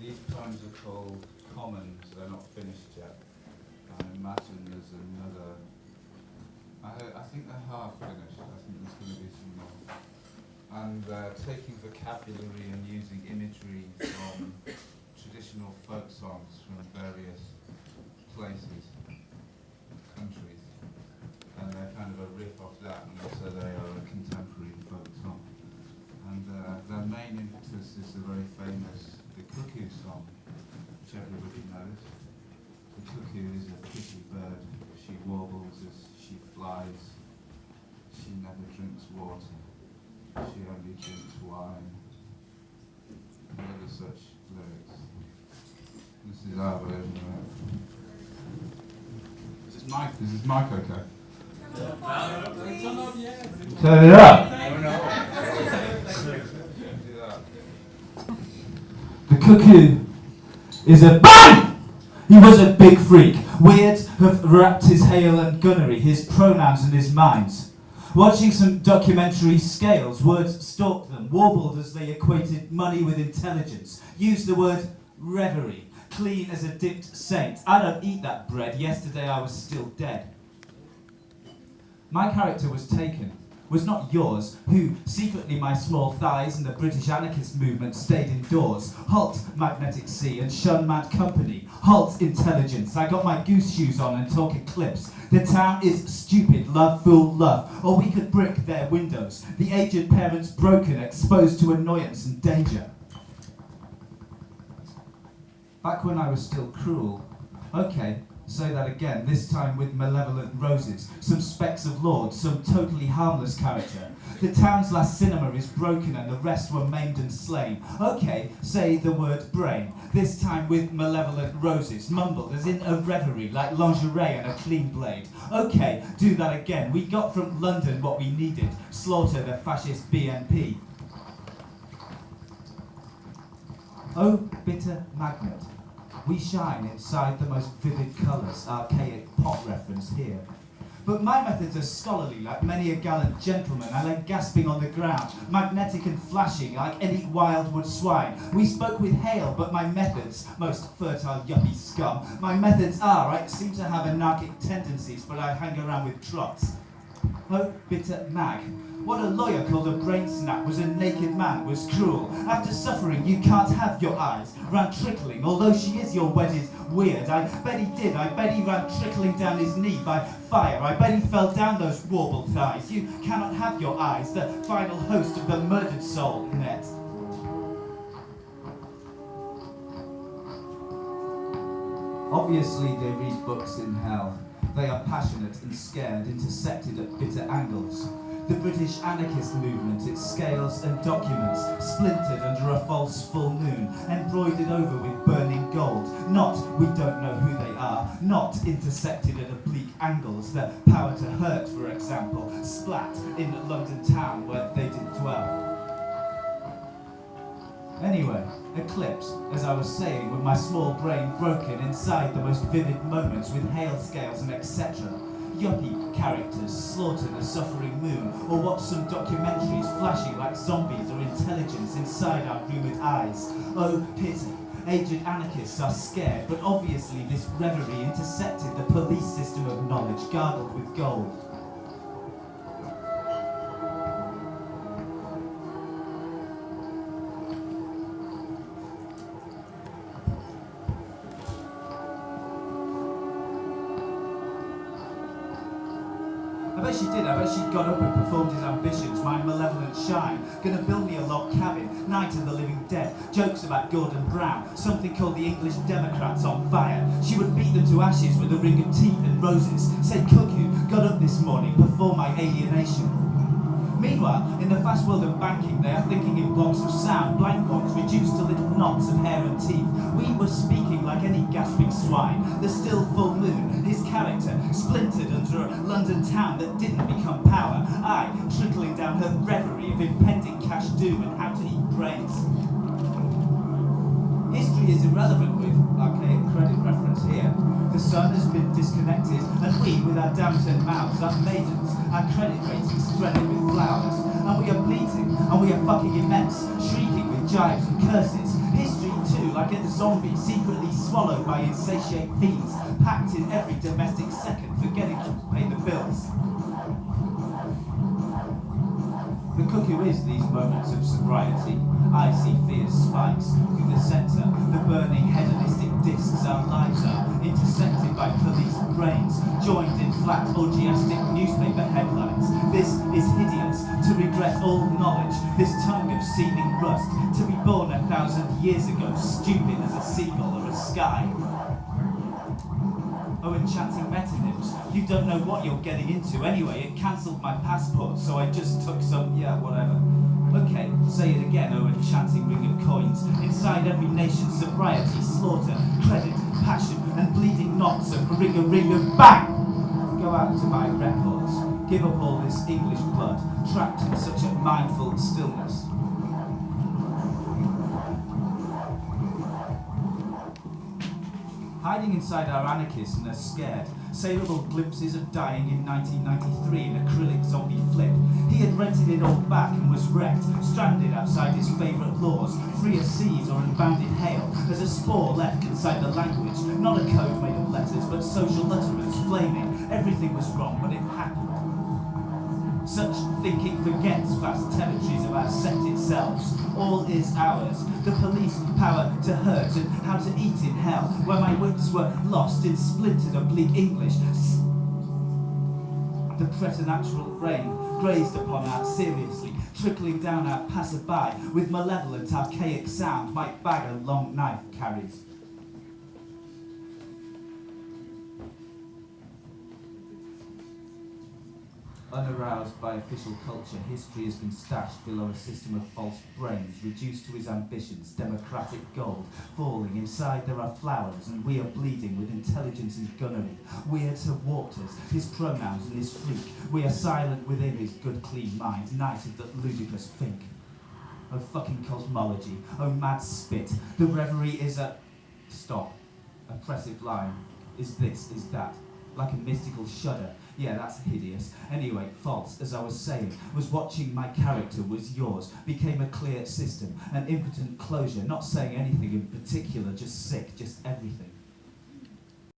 These poems are called Commons, they're not finished yet. I imagine there's another, I think they're half finished, I think there's going to be some more. And they're taking vocabulary and using imagery from traditional folk songs from various places, countries. And they're kind of a riff off that, and so they are a contemporary folk song. And their main impetus is the very famous The Cuckoo song, which everybody knows. The cuckoo is a pretty bird. She warbles as she flies. She never drinks water. She only drinks wine. And other such lyrics. This is our version of it. Is this mic okay? Turn it up! The cuckoo is a BANG! He was a big freak. Weird have wrapped his hail and gunnery, his pronouns and his minds. Watching some documentary scales, words stalked them, warbled as they equated money with intelligence, used the word reverie, clean as a dipped saint. I don't eat that bread, yesterday I was still dead. My character was taken, was not yours, who secretly my small thighs and the British anarchist movement stayed indoors. Halt, magnetic sea, and shun mad company. Halt, intelligence. I got my goose shoes on and talk eclipse. The town is stupid, love, fool, love. Or we could brick their windows. The aged parents broken, exposed to annoyance and danger. Back when I was still cruel. Okay, say that again, this time with malevolent roses, some specks of lords, some totally harmless character. The town's last cinema is broken and the rest were maimed and slain. Okay, say the word brain, this time with malevolent roses, mumbled as in a reverie, like lingerie and a clean blade. Okay, do that again, we got from London what we needed, slaughter the fascist BNP. Oh, bitter magnet. We shine inside the most vivid colours, archaic pop reference here. But my methods are scholarly, like many a gallant gentleman. I lay gasping on the ground, magnetic and flashing, like any wildwood swine. We spoke with hail, but my methods, most fertile yuppie scum, my methods are, I seem to have anarchic tendencies, but I hang around with trots. Oh, bitter mag. What a lawyer called a brain snap was a naked man, was cruel. After suffering, you can't have your eyes. Ran trickling, although she is your wedded weird. I bet he did, I bet he ran trickling down his knee by fire. I bet he fell down those warbled thighs. You cannot have your eyes, the final host of the murdered soul net. Obviously they read books in hell. They are passionate and scared, intersected at bitter angles. The British anarchist movement, its scales and documents, splintered under a false full moon, embroidered over with burning gold. Not, we don't know who they are, not intersected at oblique angles. The power to hurt, for example, splat in London town where they did dwell. Anyway, eclipse, as I was saying, with my small brain broken inside the most vivid moments with hail scales and etc. Yuppie characters slaughter the suffering moon, or watch some documentaries flashing like zombies or intelligence inside our rumoured eyes. Oh, pity. Aged anarchists are scared, but obviously this reverie intersected the police system of knowledge gargled with gold. I bet she did, I bet she got up and performed his ambitions, my malevolent shine, gonna build me a log cabin, night of the living dead, jokes about Gordon Brown, something called the English Democrats on fire. She would beat them to ashes with a ring of teeth and roses, say cuckoo, got up this morning, perform my alienation. Meanwhile, in the fast world of banking, they are thinking in blocks of sound, blank ones reduced to little knots of hair and teeth. We were speaking like any gasping swine. The still full moon, his character, splintered under a London town that didn't become power. I, trickling down her reverie of impending cash doom and how to eat brains. History is irrelevant with archaic credit reference here. The sun has been disconnected, and we, with our downturned mouths, like maidens, our credit ratings threaded with flowers, and we are bleating, and we are fucking immense, shrieking with jibes and curses. History too, like like a zombie secretly swallowed by insatiate fiends, packed in every domestic second, forgetting to pay the bills. The cuckoo is these moments of sobriety. Icy fear spikes through the centre, the burning hedonistic discs our lives are, intersected by police brains, joined in flat orgiastic newspaper headlines. This is hideous, to regret all knowledge, this tongue of seeming rust, to be born 1,000 years ago, stupid as a seagull or a sky. Oh, enchanting metonyms. You don't know what you're getting into anyway. It cancelled my passport, so I just took some, yeah, whatever. Okay, say it again, oh enchanting ring of coins. Inside every nation's sobriety, slaughter, credit, passion, and bleeding knots of ring of bang! Go out to buy records. Give up all this English blood, trapped in such a mindful stillness. Hiding inside our anarchists and they're scared. Saleable glimpses of dying in 1993 in acrylic zombie flip. He had rented it all back and was wrecked, stranded outside his favourite laws, free of seas or unbound in hail, as a spore left inside the language. Not a code made of letters, but social utterance flaming. Everything was wrong, but it happened. Such thinking forgets vast territories of our sected selves. All is ours. The police power to hurt and how to eat in hell, where my wits were lost in splintered oblique English. The preternatural rain grazed upon our seriously, trickling down our passerby with malevolent archaic sound my bag a long knife carries. Unaroused by official culture, history has been stashed below a system of false brains, reduced to his ambitions, democratic gold. Falling inside there are flowers, and we are bleeding with intelligence and gunnery. Weird to waters, his pronouns and his freak. We are silent within his good clean mind, knight of that ludicrous think. Oh fucking cosmology, oh mad spit, the reverie is a... Stop. Oppressive line. Is this, is that. Like a mystical shudder. Yeah, that's hideous. Anyway, false, as I was saying, was watching my character was yours, became a clear system, an impotent closure, not saying anything in particular, just sick, just everything.